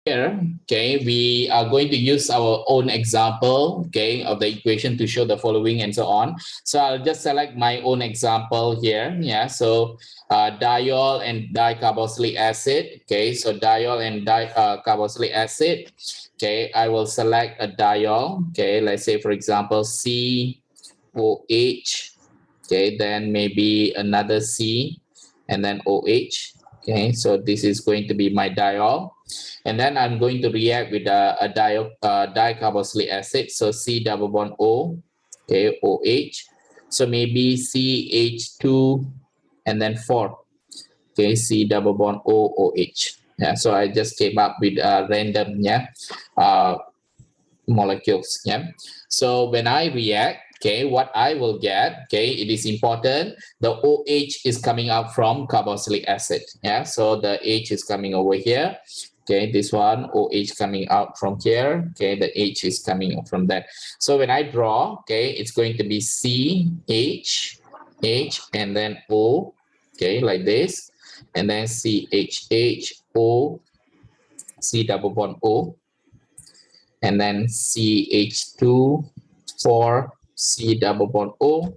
Here, okay, we are going to use our own example, okay, of the equation to show the following and so on. So I'll just select my own example here. Yeah, so diol and dicarboxylic acid. Okay, so diol and dicarboxylic acid. Okay, I will select a diol. Okay, let's say for example COH. Okay, then maybe another C, and then OH. Okay, so this is going to be my diol. And then I'm going to react with a dicarboxylic acid. So C double bond O, okay, OH. So maybe CH2 and then 4, okay, C double bond O, OH. Yeah, so I just came up with random, molecules. Yeah, so when I react, okay, what I will get, okay, it is important, the OH is coming out from carboxylic acid. Yeah, so the H is coming over here. Okay, this one OH coming out from here. Okay, the H is coming out from that. So when I draw, okay, it's going to be C, H, H, and then O. Okay, like this, and then C, H, H, O, C double bond O, and then CH2, 4, C double bond O,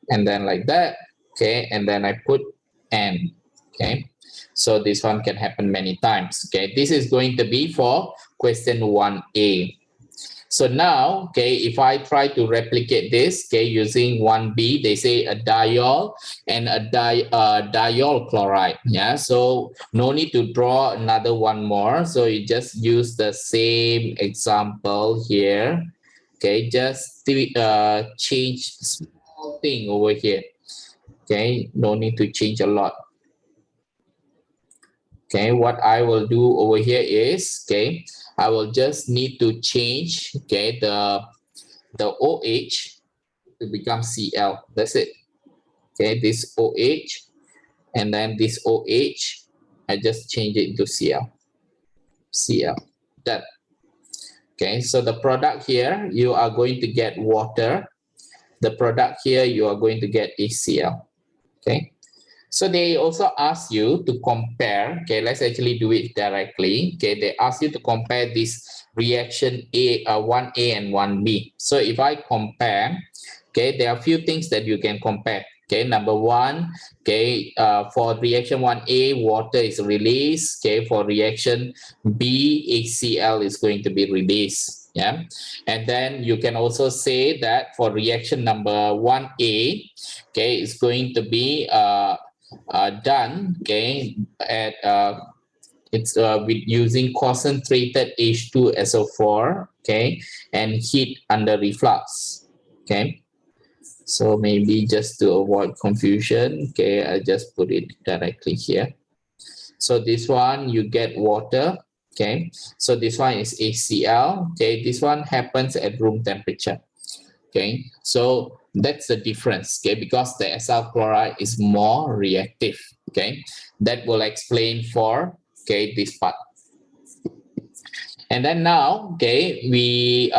and then like that. Okay, and then I put N. Okay, so this one can happen many times. Okay, this is going to be for question 1A. So now, okay, if I try to replicate this, okay, using 1B, they say a diol and a diol chloride. Yeah, so no need to draw another one more. So you just use the same example here. Okay, just change small thing over here. Okay, no need to change a lot. Okay, what I will do over here is, okay, I will just need to change, okay, the OH to become Cl. That's it. Okay, this OH and then this OH, I just change it to Cl. Cl. Done. Okay, so the product here, you are going to get water. The product here, you are going to get HCl. Okay. So they also ask you to compare. Okay, let's actually do it directly. Okay, they ask you to compare this reaction 1A and 1B. So if I compare, okay, there are a few things that you can compare. Okay, number one, okay, for reaction 1A, water is released. Okay, for reaction B, HCl is going to be released. Yeah, and then you can also say that for reaction number 1A, okay, it's going to be done, okay, at it's with using concentrated H2SO4, okay, and heat under reflux. Okay, so maybe just to avoid confusion, okay, I just put it directly here. So this one you get water. Okay, so this one is HCl. Okay, this one happens at room temperature. Okay, so that's the difference. Okay, because the SL chloride is more reactive. Okay, that will explain for, okay, this part. And then now, okay, we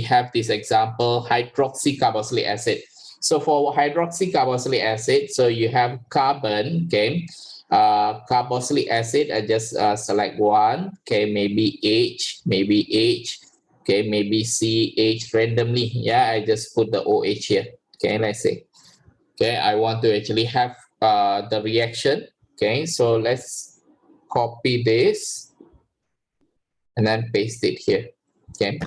have this example, hydroxycarboxylic acid. So for hydroxycarboxylic acid, so you have carbon. Okay, carboxylic acid, I just select one. Okay, maybe H, maybe H. Okay, maybe CH randomly. Yeah, I just put the OH here. Okay, let's see. Okay, I want to actually have the reaction. Okay, so let's copy this and then paste it here. Okay,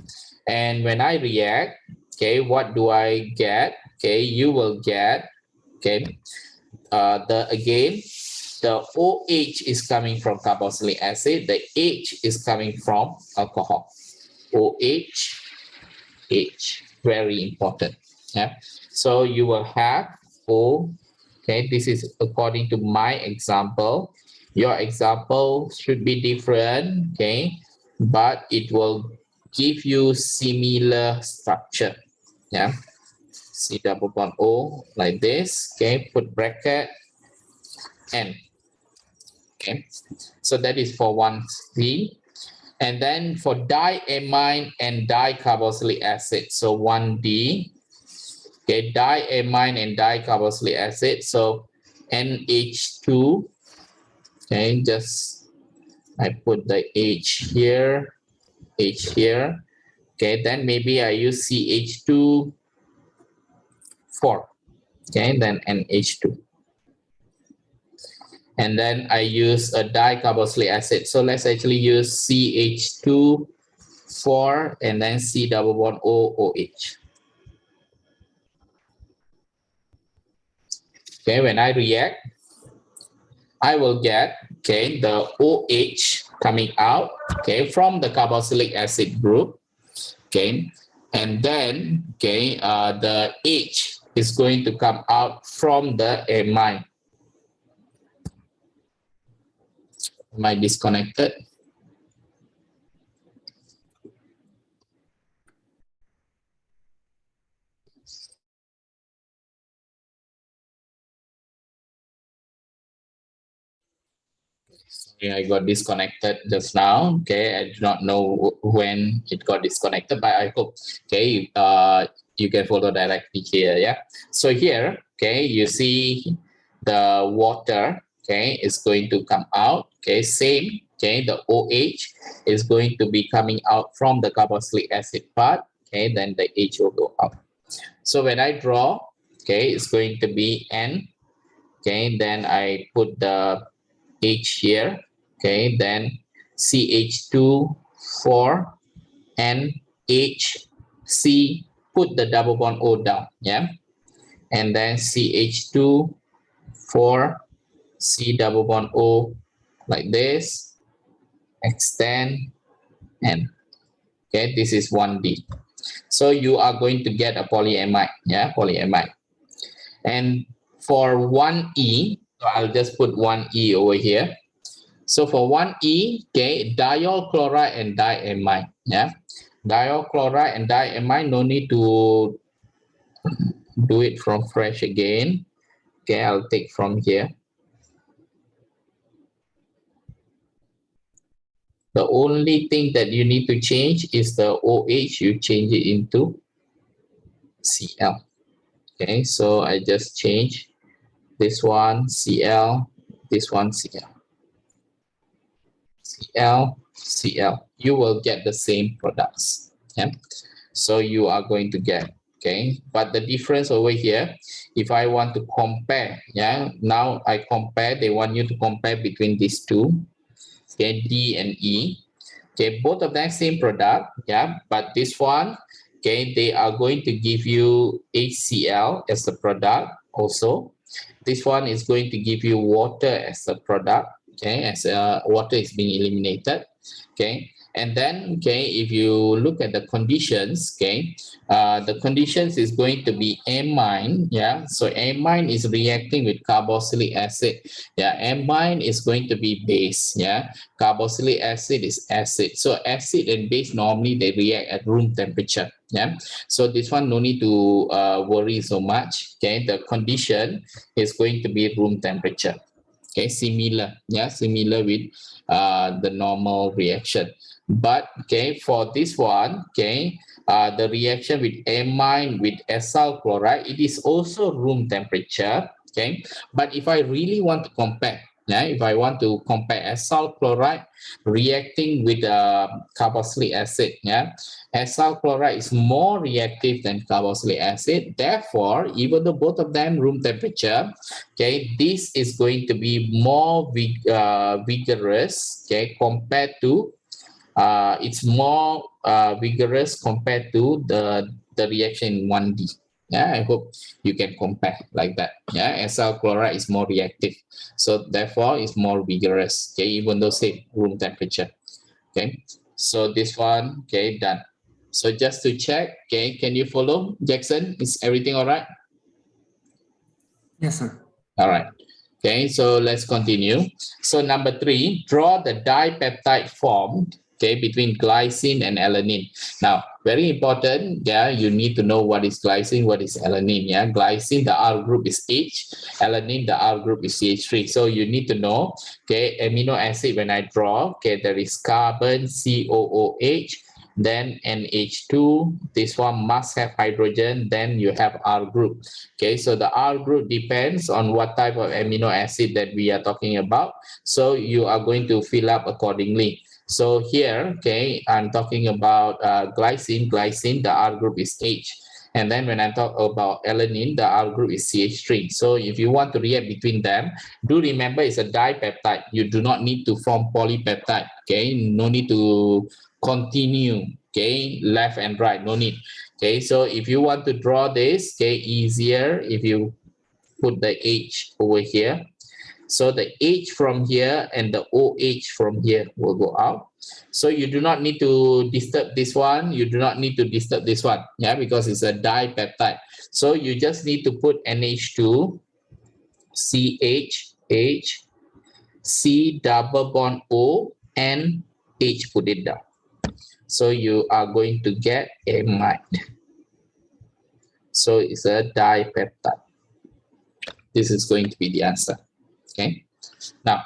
and when I react, okay, what do I get? Okay, you will get, okay, the OH is coming from carboxylic acid, the H is coming from alcohol. OH, H, very important. Yeah, so you will have O. Okay, this is according to my example. Your example should be different. Okay, but it will give you similar structure. Yeah, C double bond O like this. Okay, put bracket N. Okay, so that is for 1C. And then for diamine and dicarboxylic acid, so 1D. Okay, diamine and dicarboxylic acid, so NH2. Okay, just I put the H here, H here. Okay, then maybe I use CH2 4. Okay, then NH2. And then I use a dicarboxylic acid. So let's actually use CH2 4 and then C double bond O OH. Okay, when I react, I will get, okay, the OH coming out, okay, from the carboxylic acid group, okay, and then, okay, the H is going to come out from the amine. Am I disconnected? I got disconnected just now. Okay, I do not know when it got disconnected, but I hope, okay, you can follow directly here. Yeah. So here, okay, you see the water, okay, is going to come out. Okay, same. Okay, the OH is going to be coming out from the carboxylic acid part. Okay, then the H will go out. So when I draw, okay, it's going to be N. Okay, then I put the H here. Okay, then CH2 4 NH C, put the double bond O down, yeah, and then CH2 4 C double bond O like this, extend, and okay, this is 1D. So you are going to get a polyamide, yeah, polyamide. And for 1E, so I'll just put 1E over here. So for 1E, okay, diol chloride and diamide, yeah. Diol chloride and diamide, no need to do it from fresh again. Okay, I'll take from here. The only thing that you need to change is the OH, you change it into Cl. Okay, so I just change this one Cl, this one Cl. Cl, Cl. You will get the same products. Yeah. So you are going to get, okay, but the difference over here, if I want to compare, yeah, now I compare, they want you to compare between these two, okay, D and E. Okay, both of them same product, yeah, but this one, okay, they are going to give you HCl as the product also. This one is going to give you water as the product, okay, as water is being eliminated, okay. And then, okay, if you look at the conditions, okay, the conditions is going to be amine, yeah. So amine is reacting with carboxylic acid, yeah. Amine is going to be base, yeah. Carboxylic acid is acid. So acid and base normally they react at room temperature, yeah. So this one no need to worry so much, okay. The condition is going to be room temperature, okay, similar, yeah, similar with the normal reaction. But okay, for this one, okay, the reaction with amine with acyl chloride, it is also room temperature, okay. But if I really want to compare, yeah, if I want to compare acyl chloride reacting with carboxylic acid, yeah, acyl chloride is more reactive than carboxylic acid. Therefore, even though both of them room temperature, okay, this is going to be more vigorous, okay, compared to it's more vigorous compared to the reaction in 1D. Yeah, I hope you can compare like that. Yeah, acyl chloride is more reactive, so therefore it's more vigorous. Okay, even though same room temperature. Okay, so this one, okay, done. So just to check, okay, can you follow, Jackson? Is everything all right? Yes, sir. All right. Okay, so let's continue. So number 3, draw the dipeptide formed, okay, between glycine and alanine. Now, very important, yeah, you need to know what is glycine, what is alanine, yeah. Glycine, the R group is H, alanine, the R group is CH3. So you need to know, okay, amino acid, when I draw, okay, there is carbon, COOH, then NH2. This one must have hydrogen, then you have R group. Okay, so the R group depends on what type of amino acid that we are talking about. So you are going to fill up accordingly. So here, okay, I'm talking about glycine. Glycine, the R group is H. And then when I talk about alanine, the R group is CH3. So if you want to react between them, do remember it's a dipeptide. You do not need to form polypeptide. Okay, no need to continue. Okay, left and right, no need. Okay, so if you want to draw this, okay, easier if you put the H over here. So the H from here and the OH from here will go out. So you do not need to disturb this one. You do not need to disturb this one. Yeah, because it's a dipeptide. So you just need to put NH2, CH, H, C double bond O, and H, put it down. So you are going to get amide. So it's a dipeptide. This is going to be the answer. Okay. Now,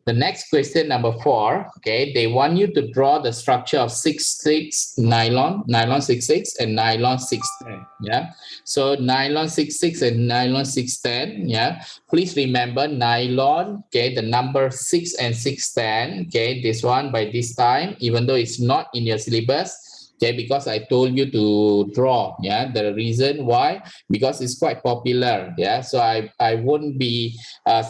the next question, number 4. Okay, they want you to draw the structure of 6,6 nylon, nylon 6,6 and nylon 6,10. Yeah. So nylon 6,6 and nylon 6,10. Yeah. Please remember nylon. Okay, the number 6 and 6,10. Okay, this one by this time, even though it's not in your syllabus. Okay, because I told you to draw. Yeah, the reason why, because it's quite popular. Yeah, so I wouldn't be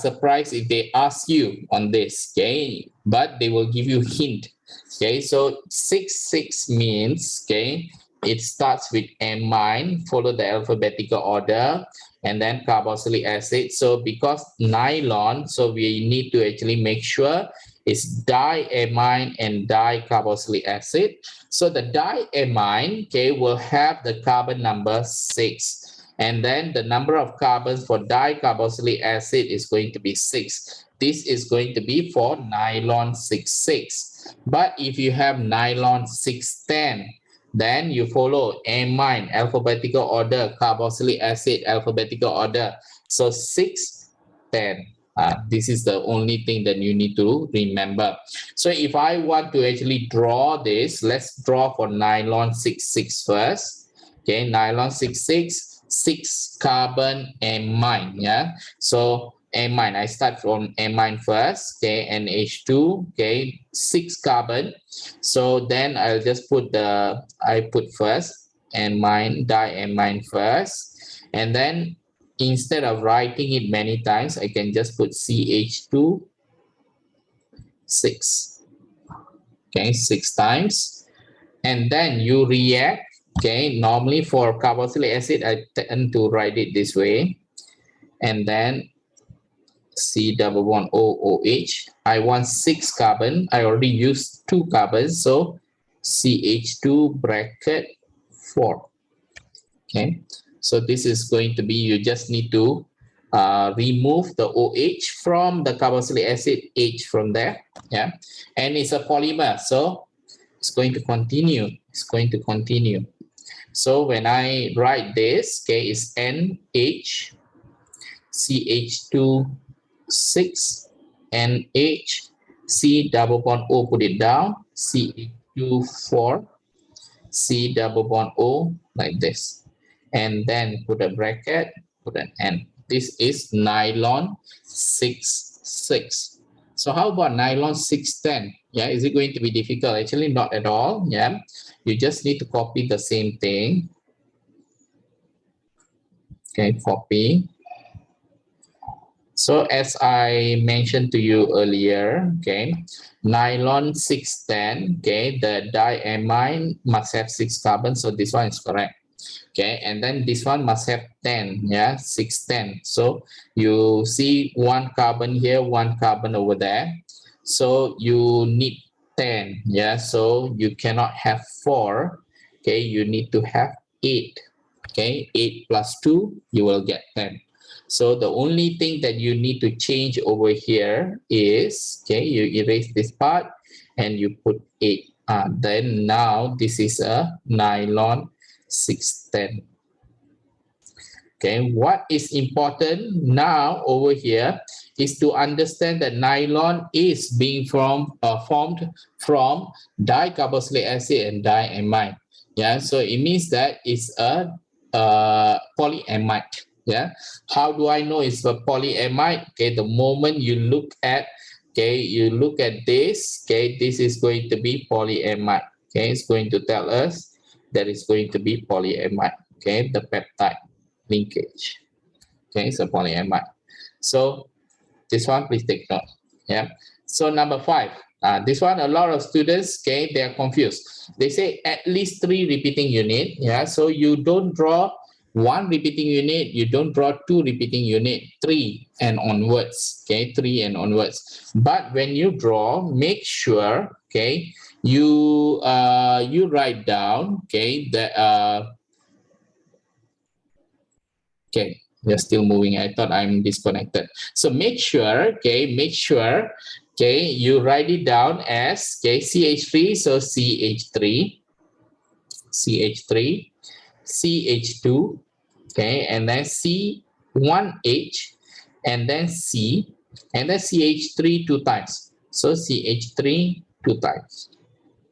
surprised if they ask you on this. Okay, but they will give you hint. Okay, so 6,6 means, okay, it starts with amine, follow the alphabetical order, and then carboxylic acid. So because nylon, so we need to actually make sure it's diamine and dicarboxylic acid. So the diamine, okay, will have the carbon number 6. And then the number of carbons for dicarboxylic acid is going to be 6. This is going to be for nylon 6,6. But if you have nylon 6,10, then you follow amine, alphabetical order, carboxylic acid, alphabetical order. So 6,10. This is the only thing that you need to remember. So if I want to actually draw this, let's draw for nylon 6,6 first. Okay, nylon 6,6, 6 carbon amine. Yeah, so amine, I start from amine first. Okay, NH2. Okay, 6 carbon. So then I'll just put I put first amine, diamine first, and then instead of writing it many times, I can just put CH2, 6. Okay, 6 times. And then you react. Okay, normally for carboxylic acid, I tend to write it this way. And then C double bond OOH. I want 6 carbon. I already used 2 carbons. So CH2 bracket 4. Okay. So this is going to be, you just need to remove the OH from the carboxylic acid, H from there. Yeah. And it's a polymer. So it's going to continue. It's going to continue. So when I write this, okay, it's NH, CH2, 6, NH, C double bond O, put it down, CH2, 4, C double bond O, like this. And then put a bracket, put an N. This is nylon 6,6. So how about nylon 6,10? Yeah, is it going to be difficult? Actually, not at all. Yeah, you just need to copy the same thing. Okay, copy. So as I mentioned to you earlier, okay, nylon 6,10, okay, the diamine must have 6 carbons, so this one is correct. Okay, and then this one must have 10, yeah, 610. So you see 1 carbon here, 1 carbon over there. So you need 10, yeah, so you cannot have 4. Okay, you need to have 8. Okay, 8 plus 2, you will get 10. So the only thing that you need to change over here is, okay, you erase this part and you put 8. Then now this is a nylon 610. Okay, what is important now over here is to understand that nylon is being formed from dicarboxylic acid and diamide. Yeah, so it means that it's a polyamide. Yeah, how do I know it's a polyamide? Okay, the moment you look at, okay, you look at this, okay, this is going to be polyamide. Okay, it's going to tell us that it's going to be polyamide. Okay, the peptide linkage. Okay, so polyamide. So this one, please take note. Yeah. So number 5. This one, a lot of students, okay, they are confused. They say at least 3 repeating unit. Yeah. So you don't draw 1 repeating unit, you don't draw 2 repeating unit, 3 and onwards. Okay, 3 and onwards. But when you draw, make sure, okay, you write down, okay, that okay, you're still moving. I thought I'm disconnected. So make sure, okay, you write it down as, okay, CH3, so CH3, CH2, okay, and then C1H, and then C, and then CH3 2 times. So CH3 2 times.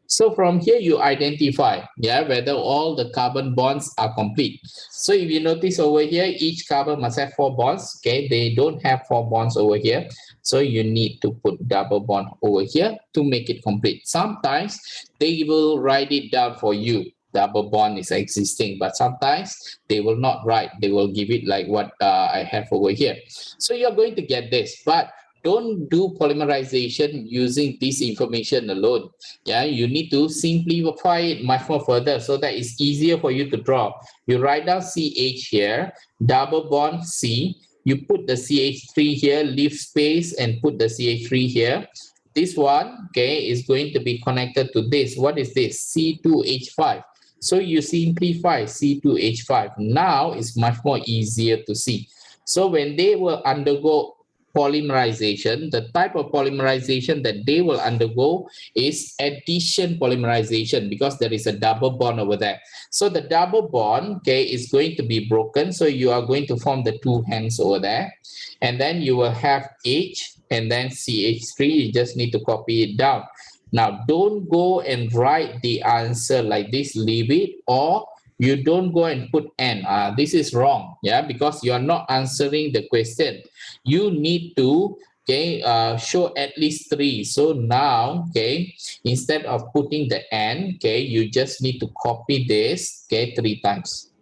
So from here you identify, yeah, whether all the carbon bonds are complete. So if you notice over here, each carbon must have 4 bonds. Okay, they don't have 4 bonds over here. So you need to put double bond over here to make it complete. Sometimes they will write it down for you. Double bond is existing, but sometimes they will not write. They will give it like what I have over here. So you're going to get this, but don't do polymerization using this information alone. Yeah, you need to simplify it much more further so that it's easier for you to draw. You write down CH here, double bond C, you put the CH3 here, leave space and put the CH3 here. This one, okay, is going to be connected to this. What is this? C2H5. So you simplify C2H5. Now it's much more easier to see. So when they will undergo polymerization, the type of polymerization that they will undergo is addition polymerization because there is a double bond over there. So the double bond, okay, is going to be broken. So you are going to form the 2 hands over there. And then you will have H and then CH3. You just need to copy it down. Now, don't go and write the answer like this, leave it, or you don't go and put N. This is wrong, yeah, because you are not answering the question. You need to, okay, show at least 3. So now, okay, instead of putting the N, okay, you just need to copy this, okay, 3 times.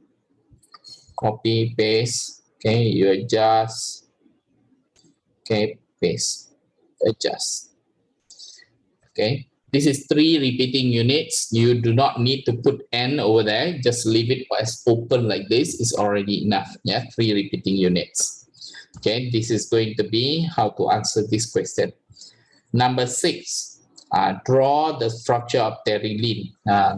Copy, paste, okay, you adjust, okay, paste, adjust. Okay, this is 3 repeating units. You do not need to put N over there. Just leave it as open like this. Is already enough. Yeah, 3 repeating units. Okay, this is going to be how to answer this question. Number 6, draw the structure of terylene.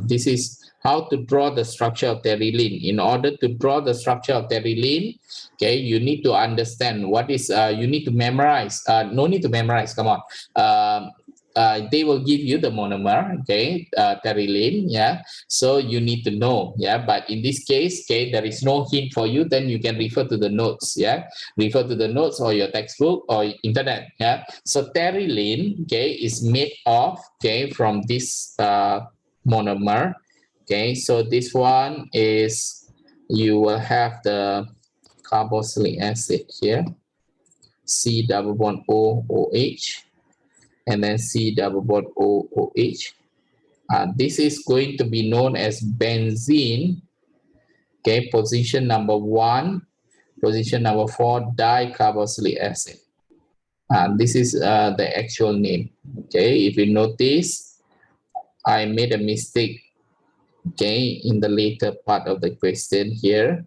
This is how to draw the structure of terylene. In order to draw the structure of terylene, okay, you need to understand what is, you need to memorize. No need to memorize, come on. They will give you the monomer, okay, terylene, yeah, so you need to know, yeah, but in this case, okay, there is no hint for you, then you can refer to the notes, yeah, refer to the notes or your textbook or internet, yeah. So terylene, okay, is made of, okay, from this monomer, okay, so this one is, you will have the carboxylic acid here, C double bond O, OH, and then C double bond O, OH. This is going to be known as benzene, okay, position number 1, position number 4, dicarboxylic acid. This is the actual name, okay. If you notice, I made a mistake, okay, in the later part of the question here,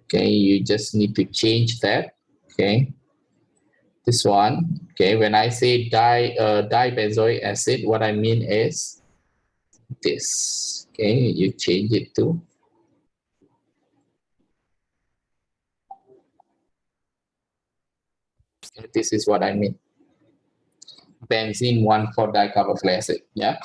okay, you just need to change that, okay. This one, okay, when I say dibenzoic acid, what I mean is this, okay, you change it to okay, this is what I mean, benzene 1,4-dicarboxylic acid, yeah.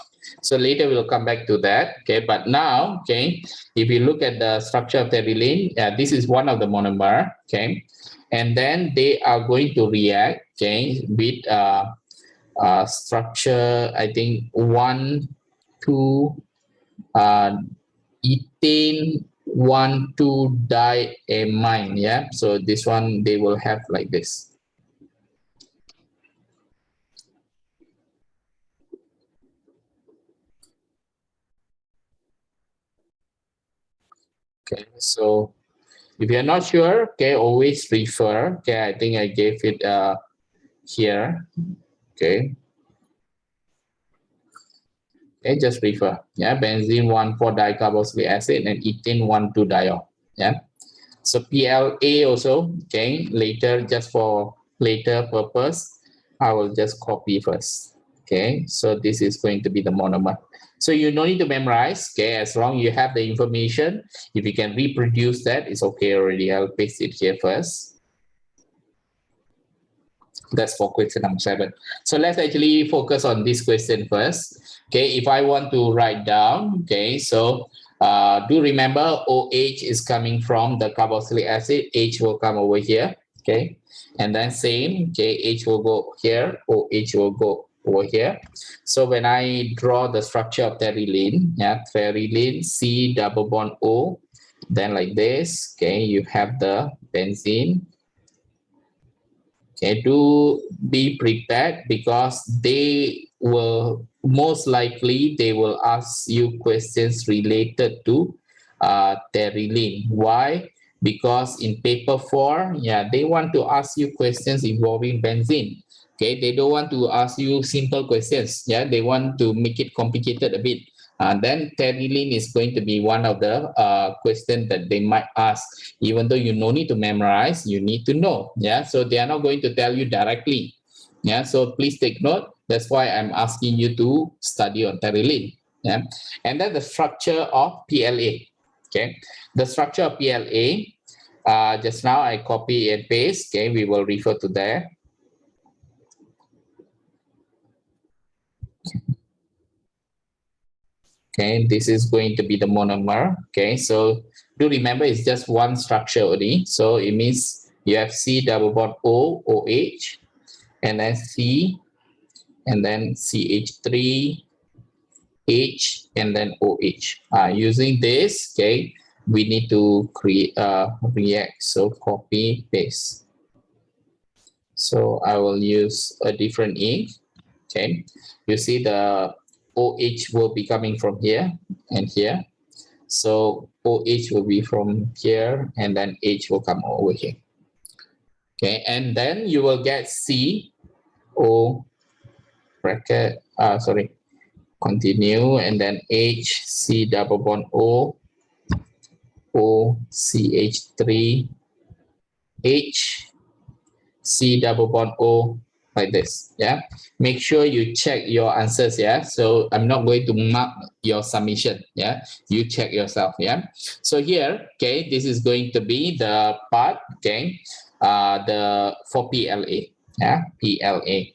So later we'll come back to that, okay, but now, okay, if you look at the structure of terylene, this is one of the monomer, okay, and then they are going to react, okay, with structure, I think 1, 2, ethane 1,2 diamine. Yeah, so this one they will have like this. Okay, so if you're not sure, okay, always refer. Okay, I think I gave it here. Okay. Okay, just refer. Yeah, benzene 1,4 dicarboxylic acid and ethane 1,2 diol. Yeah. So PLA also, okay, later, just for later purpose, I will just copy first. Okay, so this is going to be the monomer. So you don't need to memorize, okay, as long you have the information, if you can reproduce that, it's okay already. I'll paste it here first. That's for question number 7. So let's actually focus on this question first. Okay, if I want to write down, okay, so do remember OH is coming from the carboxylic acid, H will come over here, okay, and then same, okay, H will go here, OH will go over here. So when I draw the structure of terylene, yeah, terylene, C double bond O, then like this, okay, you have the benzene. Okay, do be prepared because they will most likely they will ask you questions related to terylene. Why? Because in paper 4, yeah, they want to ask you questions involving benzene. Okay, they don't want to ask you simple questions. Yeah, they want to make it complicated a bit. Then terylene is going to be one of the questions that they might ask. Even though you no need to memorize, you need to know. Yeah, so they are not going to tell you directly. Yeah, so please take note. That's why I'm asking you to study on terylene. Yeah, and then the structure of PLA. Okay, the structure of PLA. Just now I copy and paste. Okay, we will refer to that. Okay, this is going to be the monomer. Okay, so do remember it's just one structure only. So it means you have C double bond O, OH, and then C, and then CH3, H, and then OH. Using this, okay, we need to create a react. So copy, paste. So I will use a different ink. Okay, you see the OH will be coming from here and here. So OH will be from here and then H will come over here. Okay, and then you will get C, O, bracket, continue, and then H, C double bond O, O, CH3, H, C double bond O, like this. Yeah, make sure you check your answers. Yeah, so I'm not going to mark your submission. Yeah, you check yourself. Yeah, so here, okay, this is going to be the part. Okay, the for PLA. Yeah, PLA,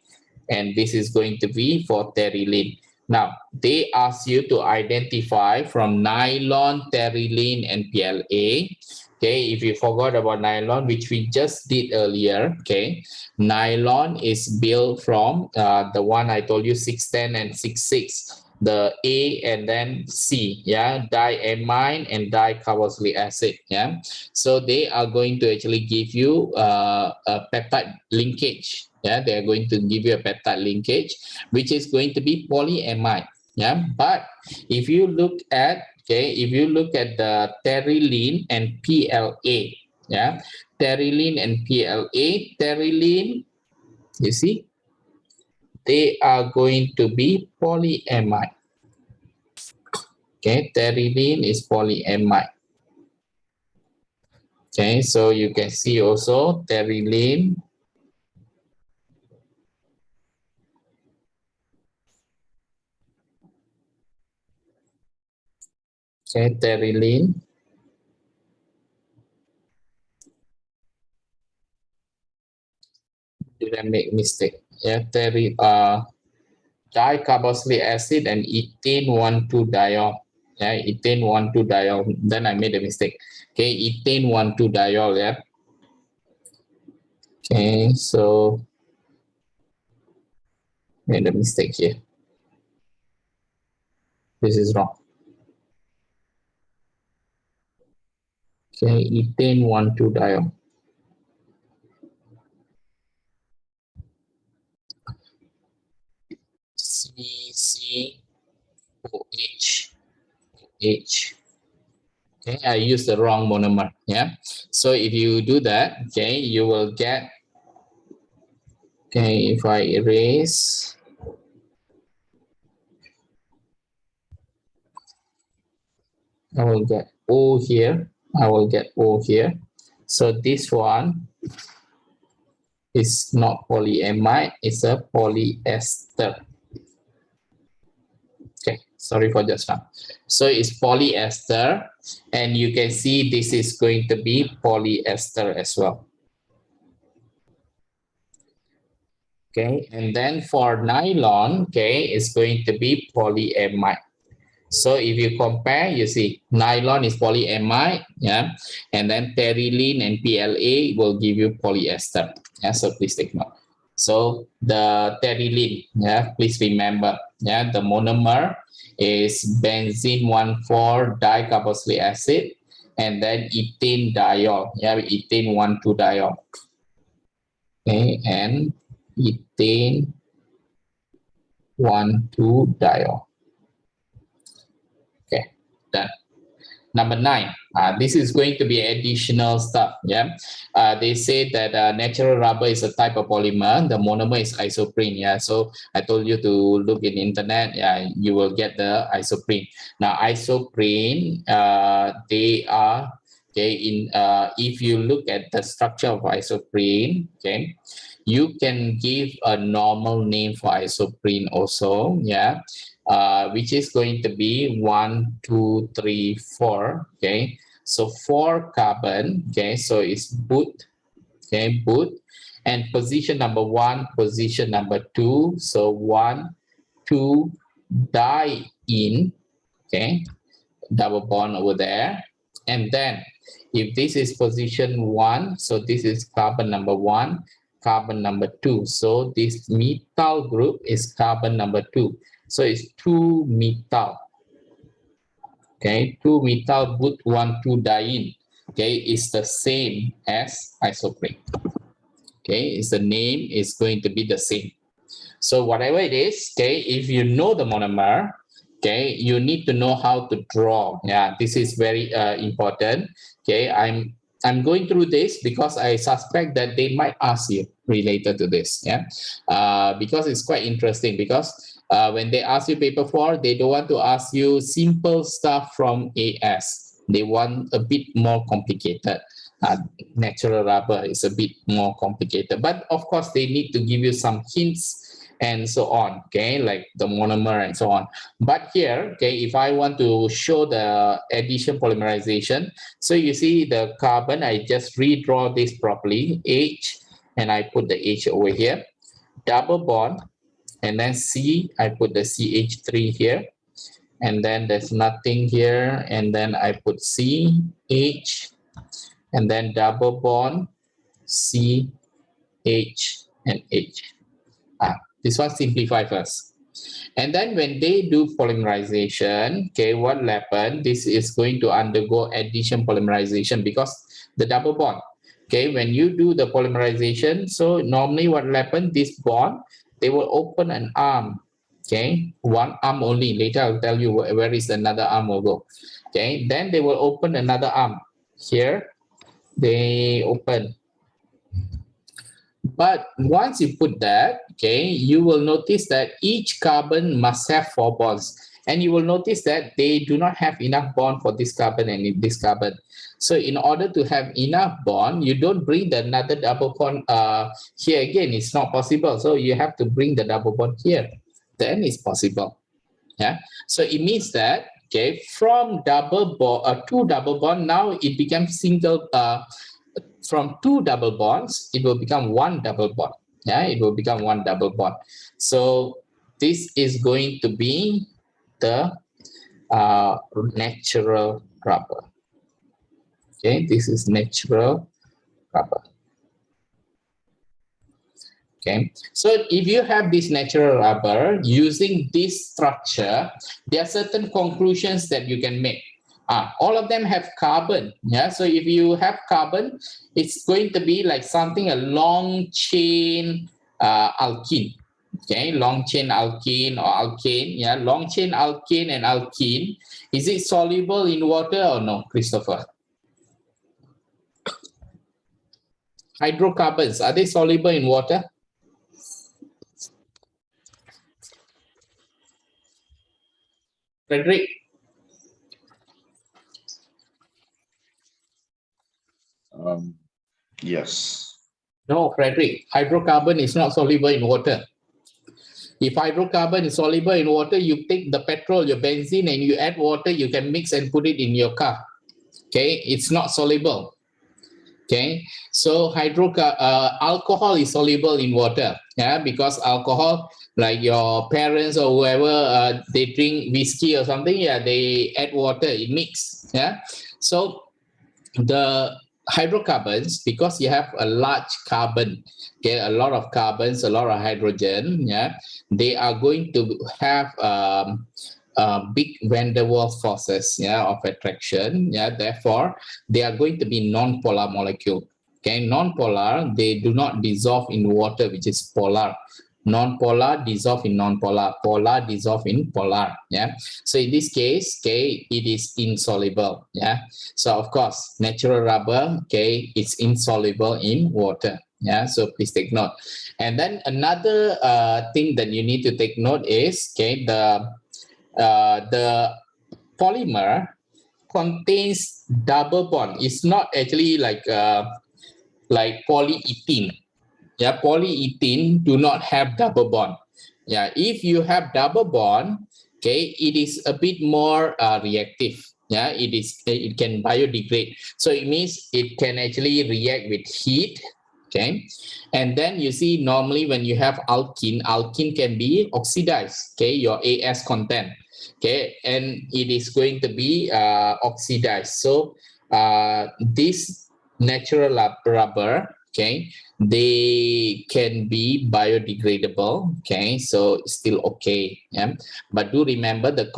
and this is going to be for terylene. Now they ask you to identify from nylon, terylene, and PLA. Okay, if you forgot about nylon, which we just did earlier, okay, nylon is built from the one I told you, 610 and 66, the A and then C, yeah, diamine and dicarboxylic acid, yeah. So they are going to actually give you a peptide linkage, yeah, they are going to give you a peptide linkage, which is going to be polyamide, yeah. But if you look at, okay, if you look at the terylene and PLA, yeah, terylene and PLA, terylene, you see, they are going to be polyamide. Okay, terylene is polyamide. Okay, so you can see also terylene. Okay, terylene. Did I make mistake? Yeah, dicarboxylic acid and ethane 1,2 diol. Yeah, ethane 1,2 diol. Then I made a mistake. Okay, ethane 1,2 diol. Yeah. Okay, so Made a mistake here. This is wrong. Okay, ethane 1,2-diol. CCOH. H. Okay, I used the wrong monomer. Yeah. So if you do that, okay, you will get, okay, if I erase, I will get O here. I will get O here. So this one is not polyamide, it's a polyester. Okay, sorry for just now. So it's polyester, and you can see this is going to be polyester as well. Okay, and then for nylon, okay, it's going to be polyamide. So if you compare, you see nylon is polyamide, yeah, and then terylene and PLA will give you polyester. Yeah, so please take note. So the terylene, yeah, please remember, yeah, the monomer is benzene 1,4-dicarboxylic acid, and then ethane diol, yeah, ethane 1,2-diol. Okay, and ethane 1,2-diol. Okay, done. Number 9, this is going to be additional stuff. Yeah, they say that natural rubber is a type of polymer. The monomer is isoprene. Yeah, so I told you to look in the internet. Yeah, you will get the isoprene. Now, isoprene, they are, okay, in if you look at the structure of isoprene, okay, you can give a normal name for isoprene also. Yeah, which is going to be 1, 2, 3, 4. Okay, so 4 carbon. Okay, so it's boot. Okay, boot, and position number 1, position number 2. So 1, 2, diene. Okay, double bond over there, and then if this is position 1, so this is carbon number 1, carbon number 2. So this methyl group is carbon number 2. So it's 2 methyl. Okay, 2 methyl boot 1, 2 diene. Okay, is the same as isoprene. Okay, is the name is going to be the same. So whatever it is, okay, if you know the monomer, okay, you need to know how to draw. Yeah, this is very important. Okay, I'm going through this because I suspect that they might ask you related to this. Yeah, because it's quite interesting. Because when they ask you paper 4, they don't want to ask you simple stuff from AS. They want a bit more complicated. Natural rubber is a bit more complicated, but of course they need to give you some hints and so on, okay, like the monomer and so on. But here, okay, if I want to show the addition polymerization, so you see the carbon, I just redraw this properly, H, and I put the H over here, double bond, and then C, I put the CH3 here, and then there's nothing here, and then I put C, H, and then double bond, C, H, and H. This one simplify first. And then when they do polymerization, okay, what will happen? This is going to undergo addition polymerization because the double bond. Okay, when you do the polymerization, so normally what will happen? This bond, they will open an arm. Okay, one arm only. Later I'll tell you where is another arm will go. Okay, then they will open another arm. Here, they open. But once you put that, okay, you will notice that each carbon must have 4 bonds. And you will notice that they do not have enough bond for this carbon and this carbon. So in order to have enough bond, you don't bring the another double bond here again. It's not possible. So you have to bring the double bond here. Then it's possible. Yeah. So it means that, okay, from double bond, 2 double bond, now it becomes single. From 2 double bonds, it will become 1 double bond. Yeah, it will become 1 double bond. So this is going to be the natural rubber. Okay, this is natural rubber. Okay, so if you have this natural rubber using this structure, there are certain conclusions that you can make. All of them have carbon. Yeah, so if you have carbon, it's going to be like something a long chain alkene. Okay, long chain alkene or alkane. Yeah, long chain alkane and alkene. Is it soluble in water or no, Christopher? Hydrocarbons, are they soluble in water? Frederick? Yes. No, Frederick. Hydrocarbon is not soluble in water. If hydrocarbon is soluble in water, you take the petrol, your benzene, and you add water, you can mix and put it in your car. Okay, it's not soluble. Okay, so alcohol is soluble in water. Yeah, because alcohol, like your parents or whoever, they drink whiskey or something. Yeah, they add water, it mix. Yeah, so the hydrocarbons, because you have a large carbon, okay, a lot of carbons, a lot of hydrogen, yeah, they are going to have big van der Waals forces, yeah, of attraction, yeah, therefore they are going to be non-polar molecule. Okay, non-polar, they do not dissolve in water, which is polar. Non-polar dissolve in non-polar, polar dissolve in polar. Yeah, so in this case, okay, it is insoluble. Yeah, so of course natural rubber, okay, it's insoluble in water. Yeah, so please take note. And then another thing that you need to take note is, okay, the polymer contains double bond. It's not actually like polyethylene. Yeah, polyethylene do not have double bond. Yeah, if you have double bond, okay, it is a bit more reactive. Yeah, it can biodegrade. So it means it can actually react with heat. Okay, and then you see normally when you have alkene can be oxidized. Okay, your AS content. Okay, and it is going to be oxidized. So this natural rubber, okay, they can be biodegradable. Okay, so still okay. Yeah, but do remember the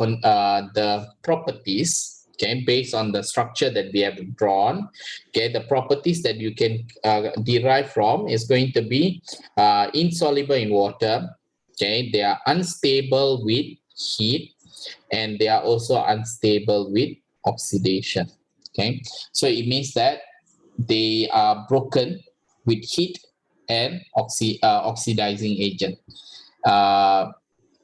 properties. Okay, based on the structure that we have drawn. Okay, the properties that you can derive from is going to be insoluble in water. Okay, they are unstable with heat, and they are also unstable with oxidation. Okay, so it means that they are broken with heat and oxidizing agent.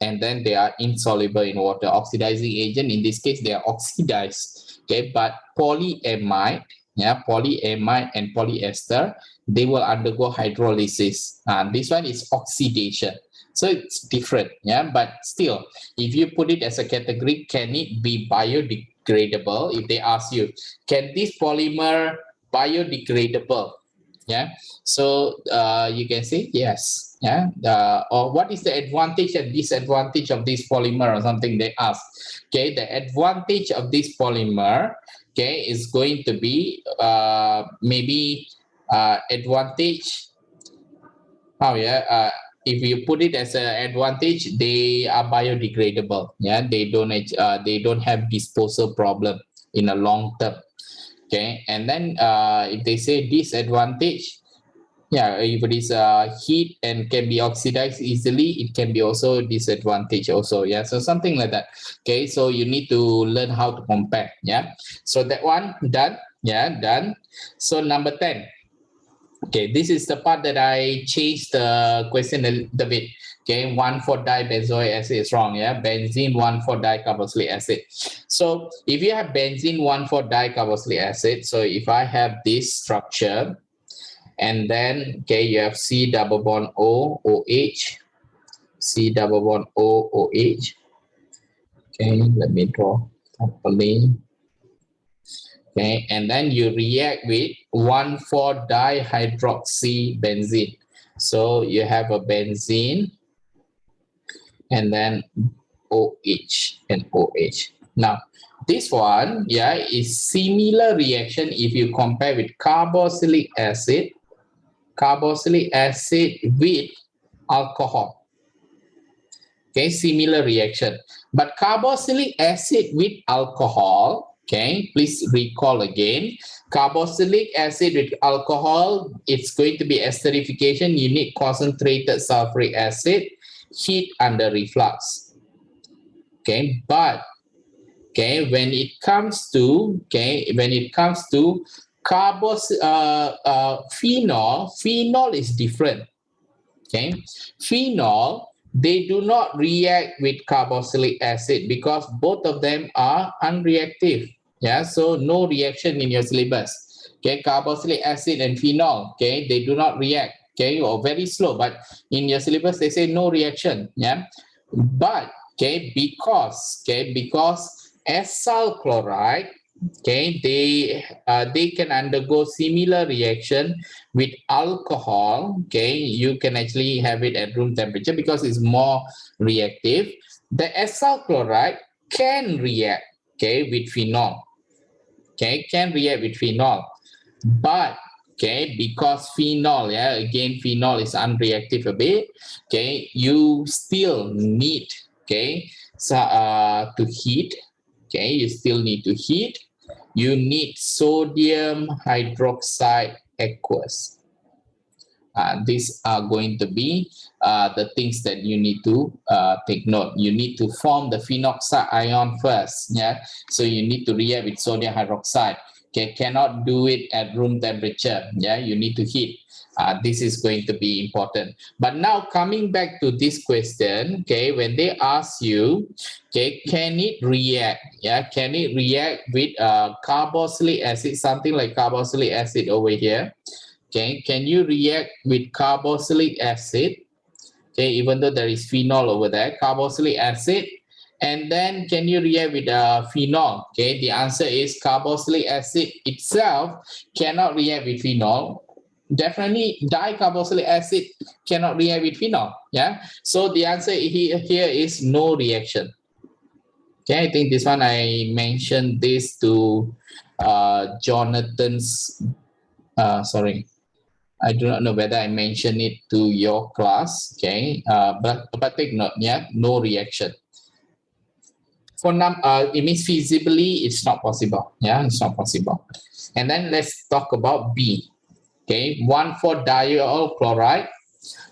And then they are insoluble in water. Oxidizing agent, in this case, they are oxidized. Okay, but polyamide, yeah, polyamide and polyester, they will undergo hydrolysis. This one is oxidation. So it's different, yeah, but still, if you put it as a category, can it be biodegradable? If they ask you, can this polymer biodegradable? Yeah, so you can say yes. Yeah, or what is the advantage and disadvantage of this polymer or something they ask. Okay, the advantage of this polymer, okay, is going to be maybe advantage. Oh yeah, if you put it as an advantage, they are biodegradable. Yeah, they don't have disposal problem in a long term. Okay, and then if they say disadvantage, yeah, if it is heat and can be oxidized easily, it can be also disadvantage also. Yeah, so something like that. Okay, so you need to learn how to compare. Yeah, so that one done. Yeah, done. So number 10. Okay, this is the part that I changed the question a little bit. Okay, 1,4-dibenzoic acid is wrong. Yeah, benzene 1,4-dicarboxylic acid. So if you have benzene 1,4-dicarboxylic acid, so if I have this structure, and then okay, you have C double bond O OH, C double bond O OH. Okay, let me draw properly. Okay, and then you react with 1,4-dihydroxybenzene. So you have a benzene and then OH and OH. Now, this one, yeah, is similar reaction if you compare with carboxylic acid with alcohol. Okay, similar reaction. But carboxylic acid with alcohol, okay, please recall again. Carboxylic acid with alcohol, it's going to be esterification. You need concentrated sulfuric acid, heat under reflux. Okay, but okay, when it comes to phenol is different. Okay, phenol, they do not react with carboxylic acid because both of them are unreactive. Yeah, so no reaction in your syllabus. Okay, carboxylic acid and phenol, okay, they do not react. Okay, or very slow, but in your syllabus they say no reaction. Yeah, but because acyl chloride, okay, they can undergo similar reaction with alcohol. Okay, you can actually have it at room temperature because it's more reactive. The acyl chloride can react, okay, with phenol. Okay, can react with phenol, but okay, because phenol, yeah, again phenol is unreactive a bit. Okay, you still need, okay, to heat. Okay, you still need to heat. You need sodium hydroxide aqueous. These are going to be the things that you need to take note. You need to form the phenoxide ion first. Yeah, so you need to react with sodium hydroxide. Okay, cannot do it at room temperature. Yeah, you need to heat. This is going to be important. But now coming back to this question, okay, when they ask you, okay, can it react? Yeah, can it react with carboxylic acid, something like carboxylic acid over here? Okay, can you react with carboxylic acid? Okay, even though there is phenol over there, carboxylic acid, and then can you react with phenol? Okay, the answer is carboxylic acid itself cannot react with phenol. Definitely dicarboxylic acid cannot react with phenol. Yeah, so the answer here is no reaction. Okay, I think this one I mentioned this to Jonathan's, sorry, I do not know whether I mentioned it to your class, okay, but take note, yeah, no reaction. For it means feasibly, it's not possible, yeah, it's not possible. And then let's talk about B, okay, 1,4-diol chloride.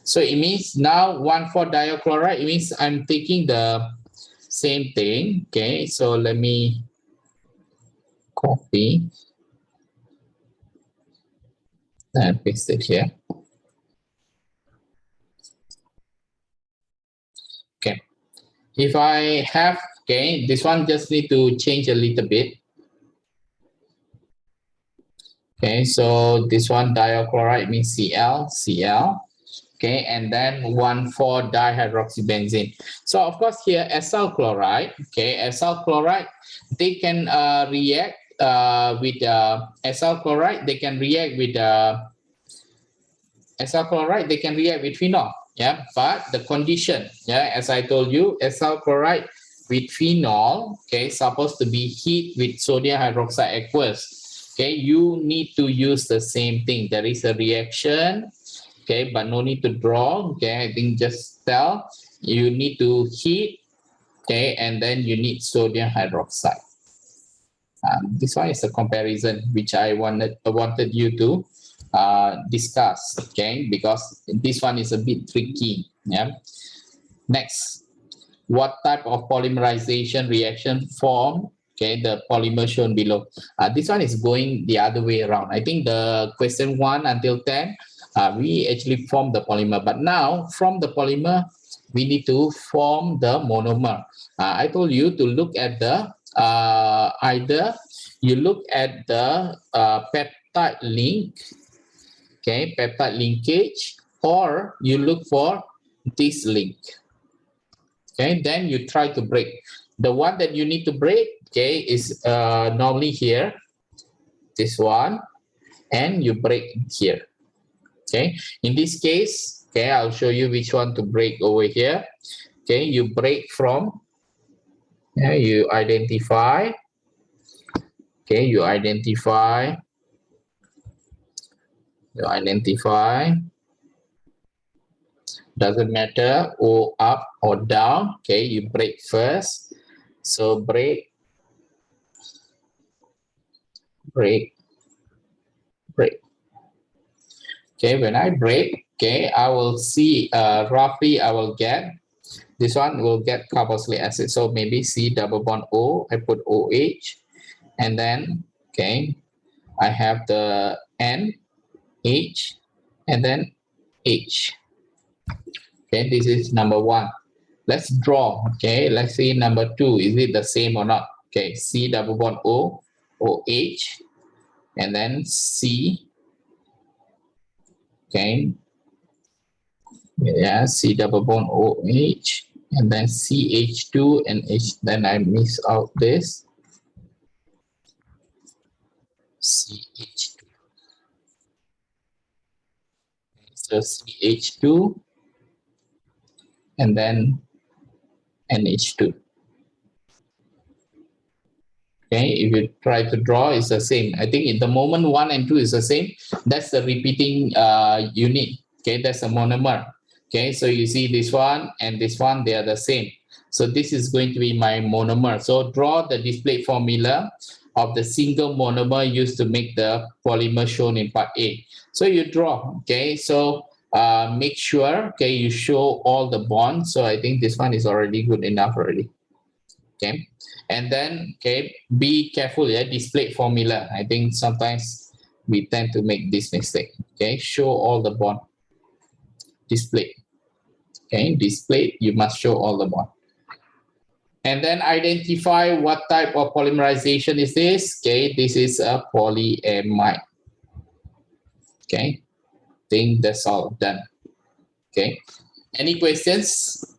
So it means now 1,4-diol chloride, it means I'm taking the same thing, okay, so let me copy and paste it here. Okay, if I have, okay, this one just need to change a little bit. Okay, so this one diochloride means Cl. Okay, and then 1,4-dihydroxybenzene. So of course here acyl chloride, okay, acyl chloride, they can react with acyl chloride, they can react with acyl chloride, they can react with phenol. Yeah, but the condition, yeah, as I told you, acyl chloride with phenol, okay, supposed to be heat with sodium hydroxide aqueous. Okay, you need to use the same thing. There is a reaction, okay, but no need to draw. Okay, I think just tell you need to heat, okay, and then you need sodium hydroxide. This one is a comparison which I wanted you to discuss, okay, because this one is a bit tricky. Yeah. Next, what type of polymerization reaction form, okay, the polymer shown below? This one is going the other way around. I think the question 1 until 10, we actually form the polymer, but now from the polymer we need to form the monomer. I told you to look at the either you look at the peptide link, okay, peptide linkage, or you look for this link. Okay, then you try to break. The one that you need to break, okay, is normally here, this one, and you break here. Okay, in this case, okay, I'll show you which one to break over here. Okay, you break from, yeah, you identify, okay, you identify, doesn't matter, or up or down. Okay, you break first. So break, break, break. Okay, when I break, okay, I will see roughly I will get this one will get carboxylic acid. So maybe C double bond O, I put OH, and then okay, I have the N, H, and then H. Okay, this is number one. Let's draw. Okay, let's see number two. Is it the same or not? Okay, C double bond O, OH, and then C. Okay, yeah, C double bond OH, and then CH2 and H. Then I mix out this CH2. So CH2 and then NH2. Okay, if you try to draw, it's the same. I think in the moment 1 and 2 is the same. That's the repeating unit. Okay, that's a monomer. Okay, so you see this one and this one, they are the same. So this is going to be my monomer. So draw the display formula of the single monomer used to make the polymer shown in part A. So you draw. Okay, so make sure, okay, you show all the bonds. So I think this one is already good enough already. Okay, and then okay, be careful. Yeah, display formula. I think sometimes we tend to make this mistake. Okay, show all the bond. Display. Okay, display. You must show all the bond. And then identify what type of polymerization is this. Okay, this is a polyamide. Okay, think that's all done. Okay, any questions?